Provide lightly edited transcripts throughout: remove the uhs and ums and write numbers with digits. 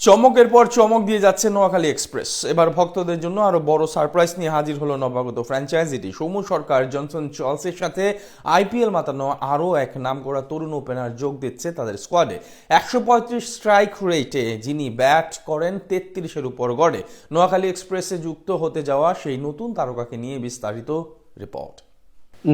চমকের পর চমক দিয়ে যাচ্ছে নোয়াখালী এক্সপ্রেস। এবার ভক্তদের জন্য আরো বড় সারপ্রাইজ নিয়ে হাজির হলো নবাগত ফ্র্যাঞ্চাইজিটি। সৌম্য সরকার জনসন চার্লসের সাথে আইপিএল মাতানো আরও এক নামকরা তরুণ ওপেনার যোগ দিচ্ছে তাদের স্কোয়াডে। 135 স্ট্রাইক রেটে যিনি ব্যাট করেন 33-এর উপর গড়ে। নোয়াখালী এক্সপ্রেসে যুক্ত হতে যাওয়া সেই নতুন তারকাকে নিয়ে বিস্তারিত রিপোর্ট।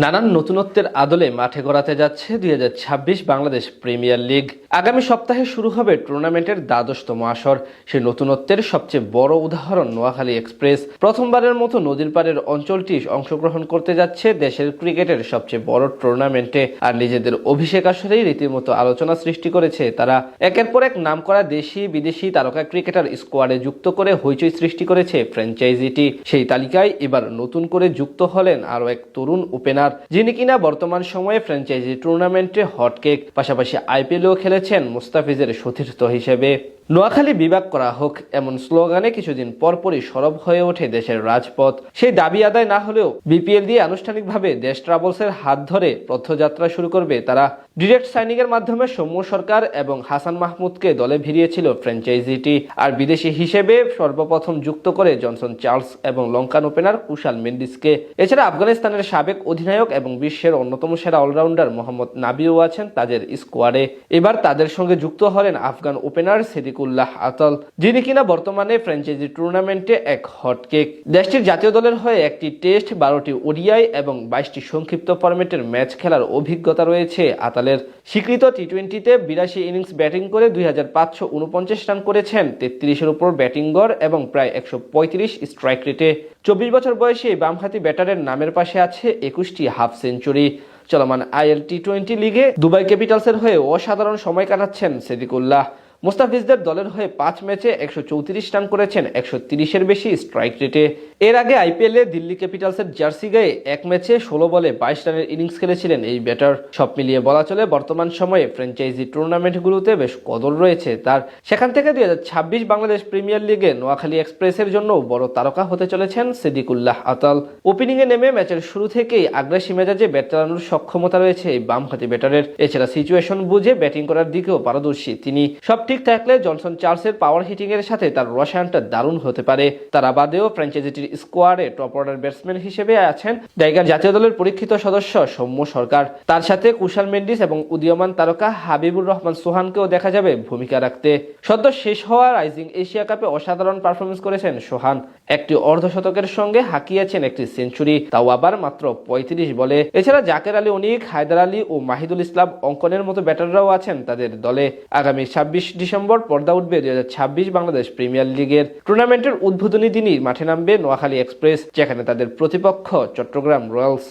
নানান নতুনত্বের আদলে মাঠে গড়াতে যাচ্ছে 2026 বাংলাদেশ প্রিমিয়ার লিগ। আগামী সপ্তাহে শুরু হবে টুর্নামেন্টের দ্বাদশতম আসর। সেই নতুনত্বের সবচেয়ে বড় উদাহরণ নোয়াখালী এক্সপ্রেস। প্রথমবারের মতো নদীর পাড়ের অঞ্চলটি অংশগ্রহণ করতে যাচ্ছে দেশের ক্রিকেটের সবচেয়ে বড় টুর্নামেন্টে। আর নিজেদের অভিষেক আসরেই রীতিমতো আলোচনা সৃষ্টি করেছে তারা। একের পর এক নামকরা দেশি বিদেশি তারকা ক্রিকেটার স্কোয়াডে যুক্ত করে হইচই সৃষ্টি করেছে ফ্র্যাঞ্চাইজিটি। সেই তালিকায় এবার নতুন করে যুক্ত হলেন আরও এক তরুণ ওপেনার, যিনি কিনা বর্তমান সময়ে ফ্র্যাঞ্চাইজি টুর্নামেন্টে হটকেক, পাশাপাশি আইপিএলেও খেলেছেন মুস্তাফিজের সতীর্থ হিসেবে। নোয়াখালী বিভাগ করা হোক এমন স্লোগানে কিছুদিন পরপরই সরব হয়ে ওঠে দেশের রাজপথ। সেই দাবি আদায় না হলেও বিপিএল দিয়ে আনুষ্ঠানিকভাবে দেশ ট্রাভেলসের হাত ধরে পথযাত্রা শুরু করবে তারা। ডিরেক্ট সাইনিং এর মাধ্যমে সৌম্য সরকার এবং হাসান মাহমুদকে দলে ভিড়িয়েছিল ফ্র্যাঞ্চাইজিটি। আর বিদেশি হিসেবে সর্বপ্রথম যুক্ত করে জনসন চার্লস এবং লঙ্কান ওপেনার কুশাল মেন্ডিসকে। এছাড়া আফগানিস্তানের সাবেক অধিনায়ক এবং বিশ্বের অন্যতম সেরা অলরাউন্ডার মোহাম্মদ নাবিও আছেন তাদের স্কোয়াডে। এবার তাদের সঙ্গে যুক্ত হলেন আফগান ওপেনার সিদ্দিকুল্লাহ আতাল, যিনি কিনা বর্তমানে ফ্র্যাঞ্চাইজি টুর্নামেন্টে এক হটকেক। দেশটির জাতীয় দলের হয়ে একটি টেস্ট, 12টি ওডিআই এবং 22টি সংক্ষিপ্ত ফরম্যাটের ম্যাচ খেলার অভিজ্ঞতা রয়েছে আতালের। স্বীকৃত টি-20তে 82 ইনিংস ব্যাটিং করে 2549 রান করেছেন, 33-এর উপর ব্যাটিং গড় এবং প্রায় 135 স্ট্রাইক রেটে। 24 বছর বয়সী বামহাতি ব্যাটারের নামের পাশে আছে 21টি হাফ সেঞ্চুরি। চলমান আইএল টি-20 লিগে দুবাই ক্যাপিটালসের হয়ে অসাধারণ সময় কাটাচ্ছেন সিদ্দিকুল্লাহ। মুস্তাফিজদের দলের হয়ে 5 ম্যাচে 134 রান করেছেন 130-এর বেশি স্ট্রাইক রেটে। এর আগে আইপিএলে দিল্লি ক্যাপিটালসের জার্সি গায়ে এক ম্যাচে 16 বলে 22 রানের ইনিংস খেলেছিলেন এই ব্যাটার। সব মিলিয়ে বলা চলে বর্তমান সময়ে ফ্র্যাঞ্চাইজি টুর্নামেন্টগুলোতে বেশ কদর রয়েছে তার। সেখান থেকে 2026 বাংলাদেশ প্রিমিয়ার লিগে নোয়াখালী এক্সপ্রেসের জন্য বড় তারকা হতে চলেছেন সিদ্দিকুল্লাহ আতাল। ওপেনিংয়ে নেমে ম্যাচের শুরু থেকেই আগ্রাসী মেজাজে ব্যাট চালানোর সক্ষমতা রয়েছে এই বামহাতি ব্যাটারের। এছাড়া সিচুয়েশন বুঝে ব্যাটিং করার দিকেও পারদর্শী তিনি। সব ঠিক থাকলে জনসন চার্লসের পাওয়ার হিটিং এর সাথে তার রসায়নটা দারুণ হতে পারে। তারা বাদেও ফ্র্যাঞ্চাইজিটির স্কোয়াডে টপ অর্ডার ব্যাটসম্যান হিসেবে আছেন টাইগার জাতীয় দলের পরীক্ষিত সদস্য সৌম্য সরকার। তার সাথে কুশাল মেন্ডিস এবং উদীয়মান তারকা হাবিবুর রহমান সোহানকেও দেখা যাবে ভূমিকা রাখতে। সদ্য শেষ হওয়া রাইজিং এশিয়া কাপে অসাধারণ পারফরমেন্স করেছেন সোহান। একটি অর্ধশতকের সঙ্গে হাঁকিয়েছেন একটি সেঞ্চুরি, তাও আবার মাত্র 35 বলে। এছাড়া জাকের আলী অনিক, হায়দার আলী ও মাহিদুল ইসলাম অঙ্কনের মতো ব্যাটাররাও আছেন তাদের দলে। আগামী 26 ডিসেম্বর পর্দা উঠবে 2026 বাংলাদেশ প্রিমিয়ার লিগের। টুর্নামেন্টের উদ্বোধনী দিনই মাঠে নামবে নোয়াখালী এক্সপ্রেস, যেখানে তাদের প্রতিপক্ষ চট্টগ্রাম রয়্যালস।